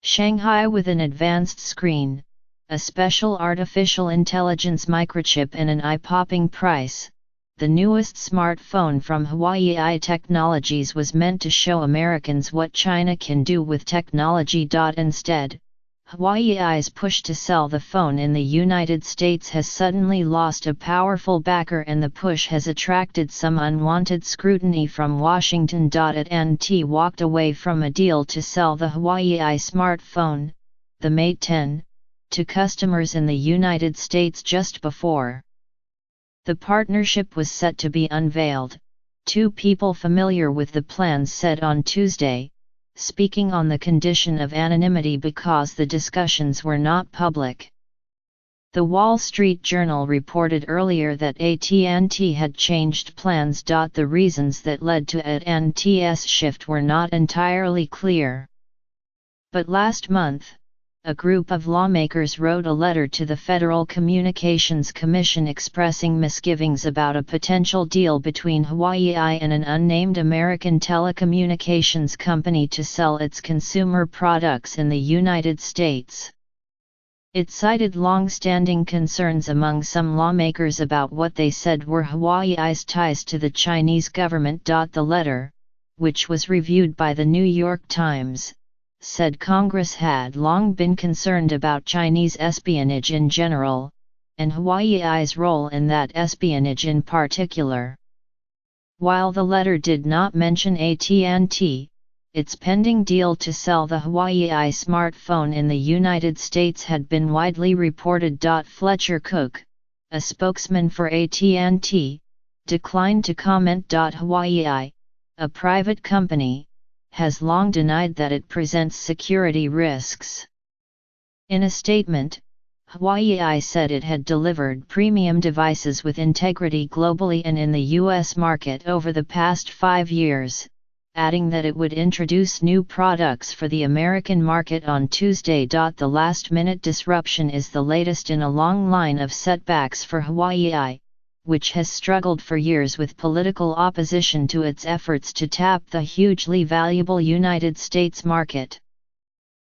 Shanghai with an advanced screen, a special artificial intelligence microchip and an eye-popping price. The newest smartphone from Huawei Technologies was meant to show Americans what China can do with technology. Instead, Huawei's push to sell the phone in the United States has suddenly lost a powerful backer, and the push has attracted some unwanted scrutiny from Washington. AT&T walked away from a deal to sell the Huawei smartphone, the Mate 10, to customers in the United States just before the partnership was set to be unveiled, two people familiar with the plans said on Tuesday, speaking on the condition of anonymity because the discussions were not public. The Wall Street Journal reported earlier that AT&T had changed plans. The reasons that led to AT&T's shift were not entirely clear. But last month, a group of lawmakers wrote a letter to the Federal Communications Commission expressing misgivings about a potential deal between Huawei and an unnamed American telecommunications company to sell its consumer products in the United States. It cited long-standing concerns among some lawmakers about what they said were Huawei's ties to the Chinese government. The letter, which was reviewed by the New York Times, said Congress had long been concerned about Chinese espionage in general, and Huawei's role in that espionage in particular. While the letter did not mention AT&T, its pending deal to sell the Huawei smartphone in the United States had been widely reported. Fletcher Cook, a spokesman for AT&T, declined to comment. Huawei, a private company, has long denied that it presents security risks. In a statement, Huawei said it had delivered premium devices with integrity globally and in the U.S. market over the past 5 years, adding that it would introduce new products for the American market on Tuesday. The last-minute disruption is the latest in a long line of setbacks for Huawei, which has struggled for years with political opposition to its efforts to tap the hugely valuable United States market.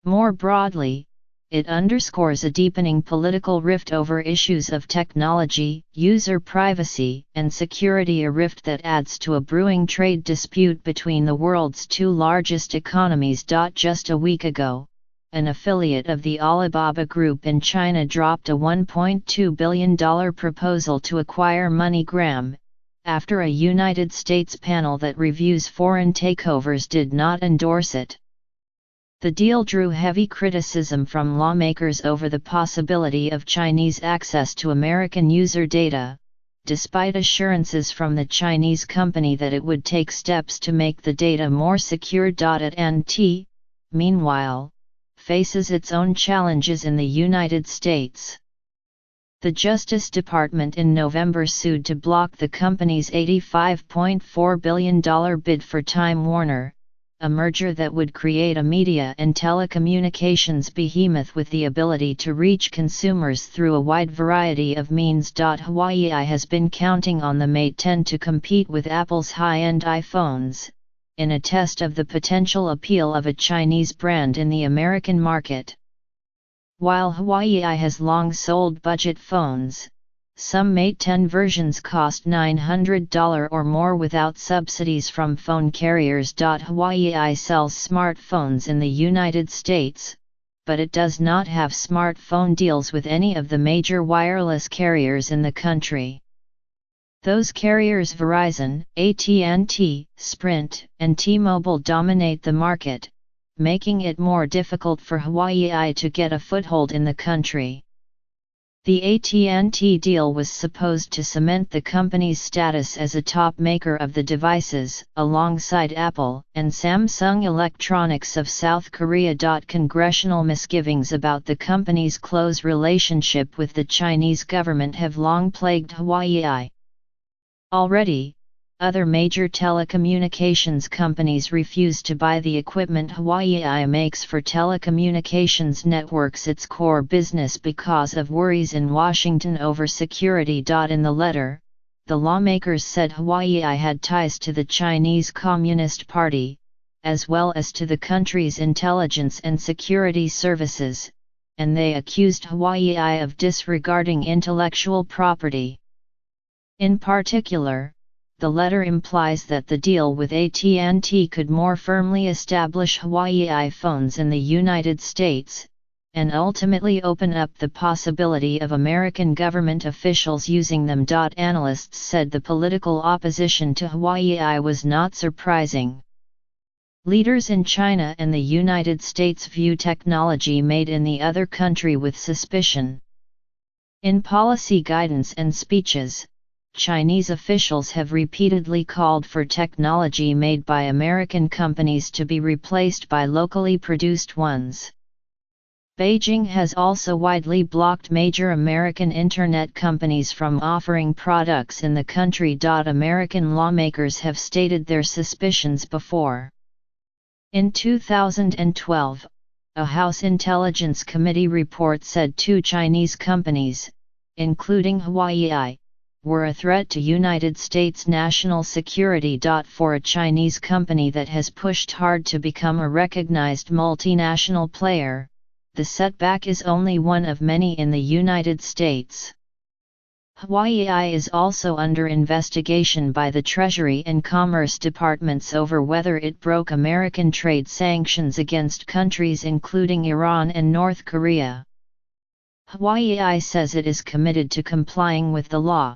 More broadly, it underscores a deepening political rift over issues of technology, user privacy, and security, a rift that adds to a brewing trade dispute between the world's two largest economies. Just a week ago, an affiliate of the Alibaba Group in China dropped a $1.2 billion proposal to acquire MoneyGram, after a United States panel that reviews foreign takeovers did not endorse it. The deal drew heavy criticism from lawmakers over the possibility of Chinese access to American user data, despite assurances from the Chinese company that it would take steps to make the data more secure. AT&T, meanwhile, faces its own challenges in the United States. The Justice Department in November sued to block the company's $85.4 billion bid for Time Warner, a merger that would create a media and telecommunications behemoth with the ability to reach consumers through a wide variety of means. Huawei has been counting on the Mate 10 to compete with Apple's high-end iPhones, in a test of the potential appeal of a Chinese brand in the American market. While Huawei has long sold budget phones, some Mate 10 versions cost $900 or more without subsidies from phone carriers. Huawei sells smartphones in the United States, but it does not have smartphone deals with any of the major wireless carriers in the country. Those carriers Verizon, AT&T, Sprint, and T-Mobile dominate the market, making it more difficult for Huawei to get a foothold in the country. The AT&T deal was supposed to cement the company's status as a top maker of the devices, alongside Apple and Samsung Electronics of South Korea. Congressional misgivings about the company's close relationship with the Chinese government have long plagued Huawei. Already, other major telecommunications companies refuse to buy the equipment Huawei makes for telecommunications networks, its core business, because of worries in Washington over security. In the letter, the lawmakers said Huawei had ties to the Chinese Communist Party, as well as to the country's intelligence and security services, and they accused Huawei of disregarding intellectual property. In particular, the letter implies that the deal with AT&T could more firmly establish Huawei phones in the United States, and ultimately open up the possibility of American government officials using them. Analysts said the political opposition to Huawei was not surprising. Leaders in China and the United States view technology made in the other country with suspicion. In policy guidance and speeches, Chinese officials have repeatedly called for technology made by American companies to be replaced by locally produced ones. Beijing has also widely blocked major American internet companies from offering products in the country. American lawmakers have stated their suspicions before. In 2012, a House Intelligence Committee report said 2 Chinese companies, including Huawei, were a threat to United States national security. For a Chinese company that has pushed hard to become a recognized multinational player, the setback is only one of many in the United States. Huawei is also under investigation by the Treasury and Commerce Departments over whether it broke American trade sanctions against countries including Iran and North Korea. Huawei says it is committed to complying with the law.